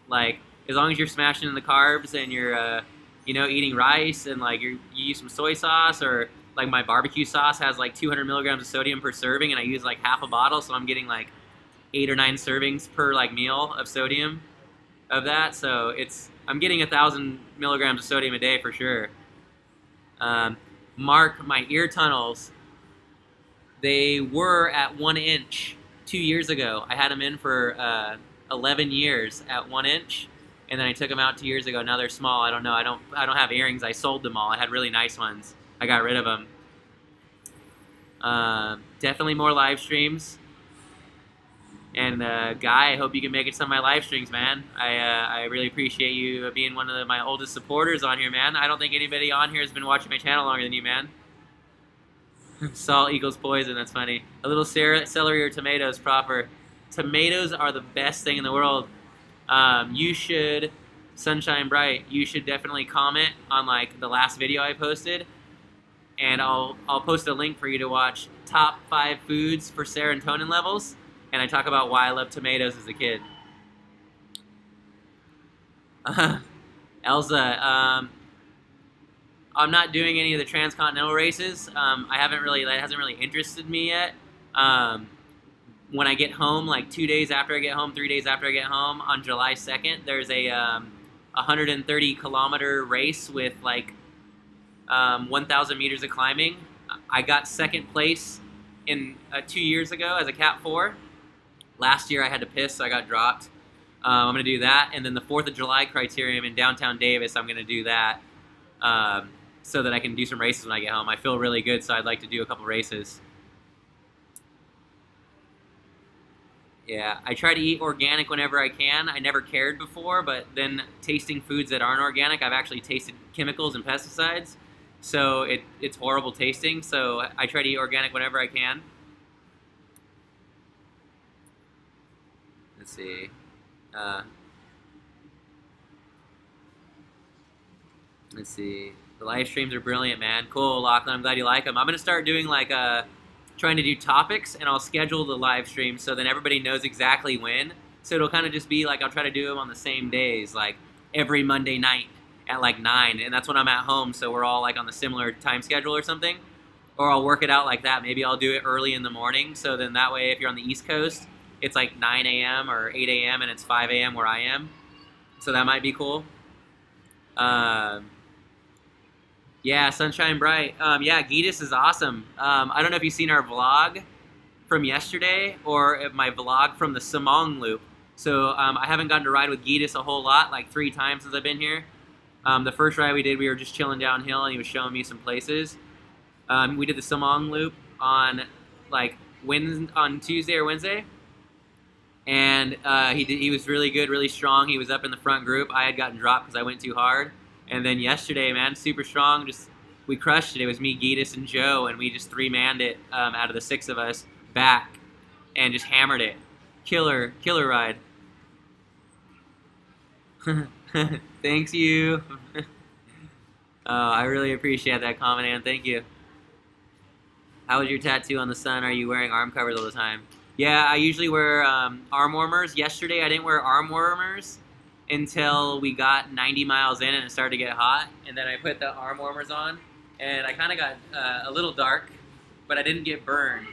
[SPEAKER 1] Like, as long as you're smashing in the carbs and you're, you know, eating rice and like you use some soy sauce, or like my barbecue sauce has like 200 milligrams of sodium per serving, and I use like half a bottle, so I'm getting like 8 or 9 servings per like meal of sodium of that. So I'm getting 1,000 milligrams of sodium a day for sure. Mark, my ear tunnels, they were at 1 inch 2 years ago. I had them in for 11 years at 1 inch, and then I took them out 2 years ago. Now they're small. I don't know. I don't have earrings. I sold them all. I had really nice ones. I got rid of them. Definitely more live streams. And Guy, I hope you can make it to some of my live streams, man. I really appreciate you being one of my oldest supporters on here, man. I don't think anybody on here has been watching my channel longer than you, man. Salt equals poison. That's funny. A little celery or tomatoes proper. Tomatoes are the best thing in the world. You should, Sunshine Bright, you should definitely comment on like the last video I posted, and I'll post a link for you to watch top 5 foods for serotonin levels, and I talk about why I love tomatoes as a kid. Elsa, I'm not doing any of the transcontinental races. That hasn't really interested me yet. When I get home, like 2 days after I get home, 3 days after I get home, on July 2nd, there's a 130 kilometer race with like 1,000 meters of climbing. I got second place in 2 years ago as a Cat 4. Last year I had to piss, so I got dropped. I'm going to do that, and then the 4th of July criterium in downtown Davis, I'm going to do that so that I can do some races when I get home. I feel really good, so I'd like to do a couple races. Yeah, I try to eat organic whenever I can. I never cared before, but then tasting foods that aren't organic, I've actually tasted chemicals and pesticides, so it's horrible tasting, so I try to eat organic whenever I can. Let's see. Let's see. The live streams are brilliant, man. Cool, Lachlan. I'm glad you like them. I'm going to start doing like trying to do topics, and I'll schedule the live stream so then everybody knows exactly when. So it'll kind of just be like I'll try to do them on the same days, like every Monday night at like 9, and that's when I'm at home, so we're all like on the similar time schedule or something. Or I'll work it out like that. Maybe I'll do it early in the morning, so then that way if you're on the East Coast, it's like 9 a.m. or 8 a.m. and it's 5 a.m. where I am. So that might be cool. Yeah, Sunshine Bright. Yeah, Geetus is awesome. I don't know if you've seen our vlog from yesterday or my vlog from the Samong Loop. So I haven't gotten to ride with Geetus a whole lot, like 3 times since I've been here. The first ride we did, we were just chilling downhill, and he was showing me some places. We did the Samong Loop on like on Tuesday or Wednesday. And he was really good, really strong. He was up in the front group. I had gotten dropped because I went too hard. And then yesterday, man, super strong. We crushed it. It was me, Geetus, and Joe, and we just 3-manned it out of the 6 of us back and just hammered it. Killer ride. Thanks you. I really appreciate that comment, Ann. Thank you. How was your tattoo on the sun? Are you wearing arm covers all the time? Yeah, I usually wear arm warmers. Yesterday, I didn't wear arm warmers until we got 90 miles in and it started to get hot, and then I put the arm warmers on, and I kind of got a little dark, but I didn't get burned.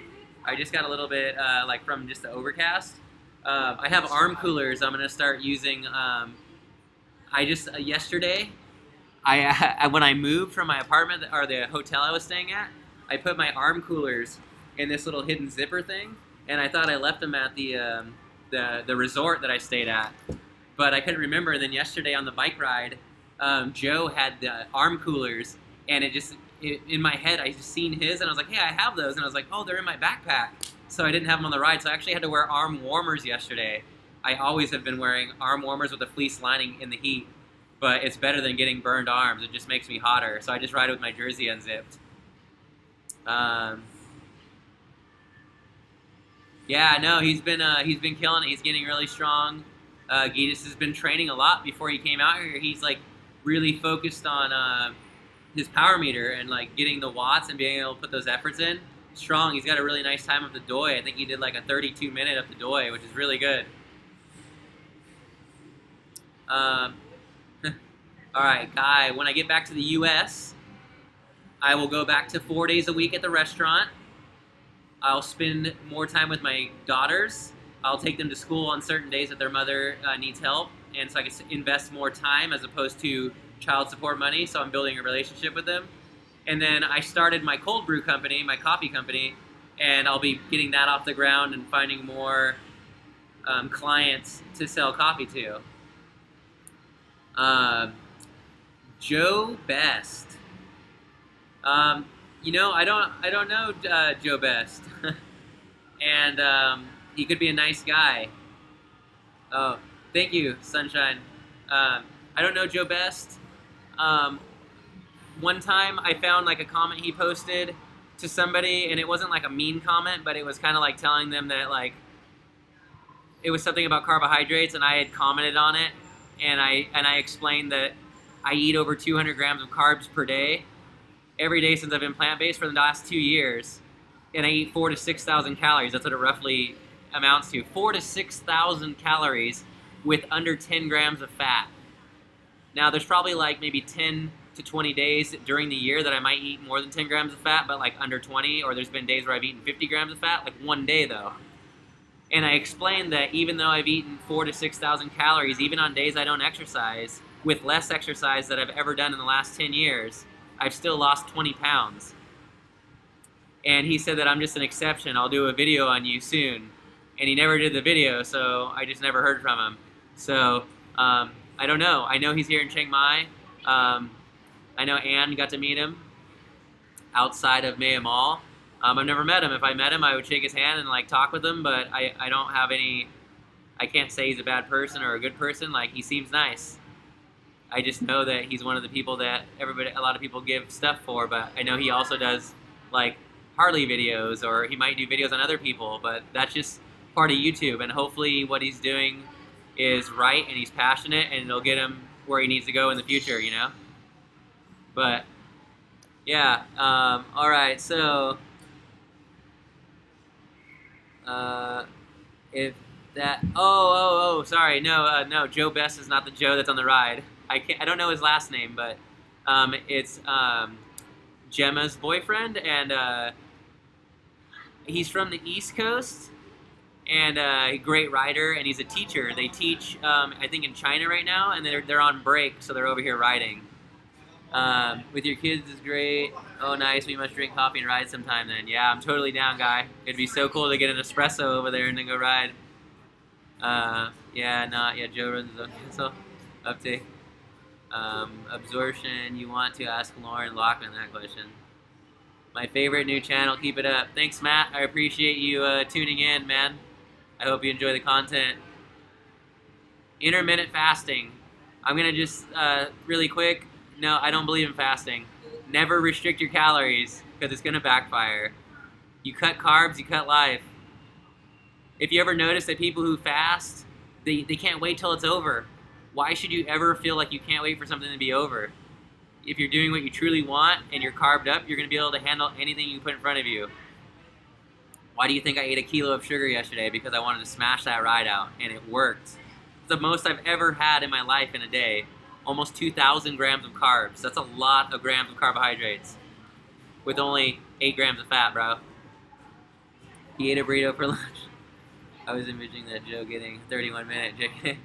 [SPEAKER 1] I just got a little bit like from just the overcast. I have arm coolers I'm gonna start using. Yesterday, when I moved from my apartment or the hotel I was staying at, I put my arm coolers in this little hidden zipper thing, and I thought I left them at the resort that I stayed at. But I couldn't remember, and then yesterday on the bike ride, Joe had the arm coolers, and in my head, I just seen his, and I was like, hey, I have those, and I was like, oh, they're in my backpack. So I didn't have them on the ride, so I actually had to wear arm warmers yesterday. I always have been wearing arm warmers with a fleece lining in the heat, but it's better than getting burned arms. It just makes me hotter, so I just ride with my jersey unzipped. Yeah, no, he's been killing it. He's getting really strong. Geetus has been training a lot before he came out here. He's like really focused on his power meter and like getting the watts and being able to put those efforts in. Strong. He's got a really nice time up the Doi. I think he did like a 32-minute up the Doi, which is really good. All right, Kai. When I get back to the U.S., I will go back to 4 days a week at the restaurant. I'll spend more time with my daughters. I'll take them to school on certain days that their mother needs help, and so I can invest more time as opposed to child support money, so I'm building a relationship with them. And then I started my cold brew company, my coffee company, and I'll be getting that off the ground and finding more clients to sell coffee to. Joe Best. You know, I don't know Joe Best. And he could be a nice guy. Oh, thank you, Sunshine. I don't know Joe Best. One time I found like a comment he posted to somebody, and it wasn't like a mean comment, but it was kind of like telling them that like it was something about carbohydrates, and I had commented on it, and I explained that I eat over 200 grams of carbs per day every day since I've been plant-based for the last 2 years, and I eat 4,000 to 6,000 calories. That's what it roughly amounts to. 4,000 to 6,000 calories with under 10 grams of fat. Now, there's probably like maybe 10 to 20 days during the year that I might eat more than 10 grams of fat, but like under 20, or there's been days where I've eaten 50 grams of fat, like one day though. And I explained that even though I've eaten 4,000 to 6,000 calories, even on days I don't exercise, with less exercise that I've ever done in the last 10 years, I've still lost 20 pounds. And he said that I'm just an exception. I'll do a video on you soon. And he never did the video, so I just never heard from him. So, I don't know. I know he's here in Chiang Mai. I know Ann got to meet him outside of Maya Mall. I've never met him. If I met him, I would shake his hand and like talk with him, but I don't have any, I can't say he's a bad person or a good person. Like, he seems nice. I just know that he's one of the people that a lot of people give stuff for, but I know he also does like Harley videos, or he might do videos on other people, but that's just part of YouTube, and hopefully what he's doing is right and he's passionate and it'll get him where he needs to go in the future, you know? But yeah, all right, so if that, sorry, no, Joe Best is not the Joe that's on the ride. I don't know his last name, but it's Gemma's boyfriend, and he's from the East Coast, and a great rider, and he's a teacher. They teach, I think, in China right now, and they're on break, so they're over here riding. With your kids is great. Oh, nice. We must drink coffee and ride sometime then. Yeah, I'm totally down, guy. It'd be so cool to get an espresso over there and then go ride. Joe runs his own cancel. Update. Absorption. You want to ask Lauren Lockman that question. My favorite new channel. Keep it up. Thanks, Matt. I appreciate you tuning in, man. I hope you enjoy the content. Intermittent fasting. I'm going to just, really quick, no, I don't believe in fasting. Never restrict your calories, because it's going to backfire. You cut carbs, you cut life. If you ever notice that people who fast, they can't wait till it's over. Why should you ever feel like you can't wait for something to be over? If you're doing what you truly want and you're carved up, you're going to be able to handle anything you put in front of you. Why do you think I ate a kilo of sugar yesterday? Because I wanted to smash that ride out, and it worked. It's the most I've ever had in my life in a day. Almost 2,000 grams of carbs. That's a lot of grams of carbohydrates with only 8 grams of fat, bro. He ate a burrito for lunch. I was envisioning that Joe getting 31-minute JK.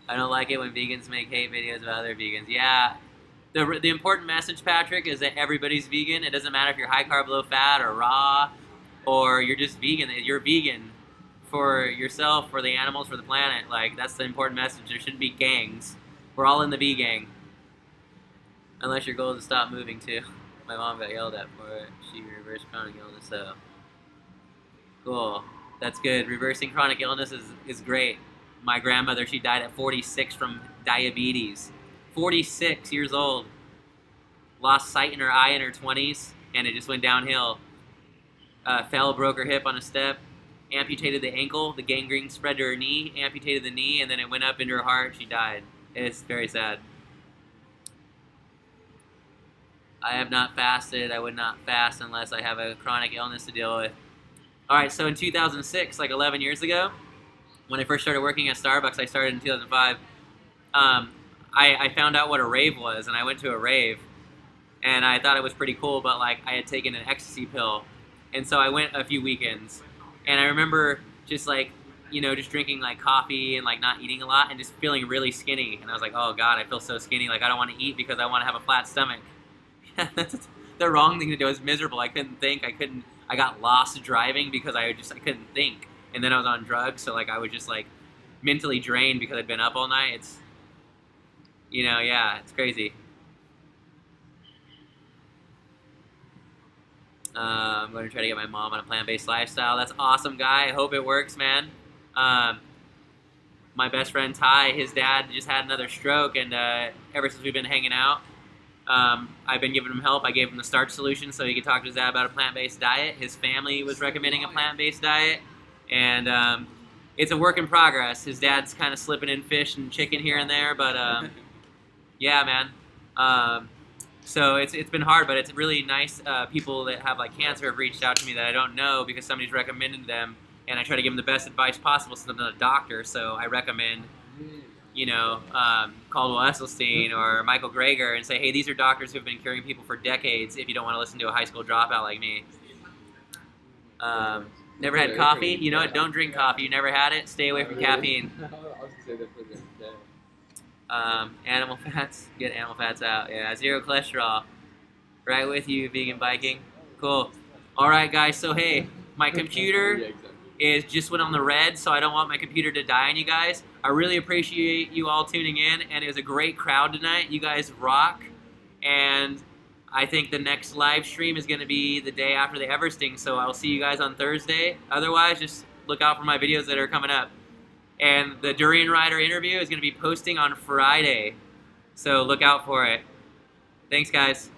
[SPEAKER 1] I don't like it when vegans make hate videos about other vegans. Yeah, the important message, Patrick, is that everybody's vegan. It doesn't matter if you're high carb, low fat, or raw, or you're just vegan. You're vegan for yourself, for the animals, for the planet. Like, that's the important message. There shouldn't be gangs. We're all in the V gang. Unless your goal is to stop moving too. My mom got yelled at for it. She reversed chronic illness, so. Cool. That's good. Reversing chronic illness is great. My grandmother, she died at 46 from diabetes. 46 years old. Lost sight in her eye in her 20s, and it just went downhill. Fell, broke her hip on a step. Amputated the ankle. The gangrene spread to her knee. Amputated the knee, and then it went up into her heart. She died. It's very sad. I have not fasted. I would not fast unless I have a chronic illness to deal with. All right, so in 2006, like 11 years ago, when I first started working at Starbucks, I started in 2005, I found out what a rave was, and I went to a rave, and I thought it was pretty cool, but like I had taken an ecstasy pill, and so I went a few weekends, and I remember just like, you know, just drinking like coffee and like not eating a lot and just feeling really skinny. And I was like, oh God, I feel so skinny. Like, I don't want to eat because I want to have a flat stomach. That's the wrong thing to do. I was miserable. I couldn't think. I got lost driving because I couldn't think. And then I was on drugs. So like, I was just like mentally drained because I'd been up all night. It's, you know, yeah, it's crazy. I'm going to try to get my mom on a plant-based lifestyle. That's awesome, guy. I hope it works, man. My best friend Ty, his dad just had another stroke, and ever since we've been hanging out, I've been giving him help. I gave him the starch solution so he could talk to his dad about a plant-based diet. His family was recommending a plant-based diet, and it's a work in progress. His dad's kind of slipping in fish and chicken here and there, but yeah, man. So it's been hard, but it's really nice. People that have like cancer have reached out to me that I don't know because somebody's recommended them, and I try to give them the best advice possible since I'm not a doctor. So I recommend, Caldwell Esselstyn or Michael Greger and say, hey, these are doctors who have been curing people for decades if you don't want to listen to a high school dropout like me. Never had coffee? You know what? Don't drink coffee. You never had it? Stay away from caffeine. Animal fats. Get animal fats out. Yeah, 0 cholesterol. Right with you, vegan biking. Cool. All right, guys. So, hey, my computer just went on the red, so I don't want my computer to die on you guys. I really appreciate you all tuning in, and it was a great crowd tonight. You guys rock, and I think the next live stream is going to be the day after the Everesting, so I'll see you guys on Thursday. Otherwise, just look out for my videos that are coming up. And the Durianrider interview is going to be posting on Friday, so look out for it. Thanks, guys.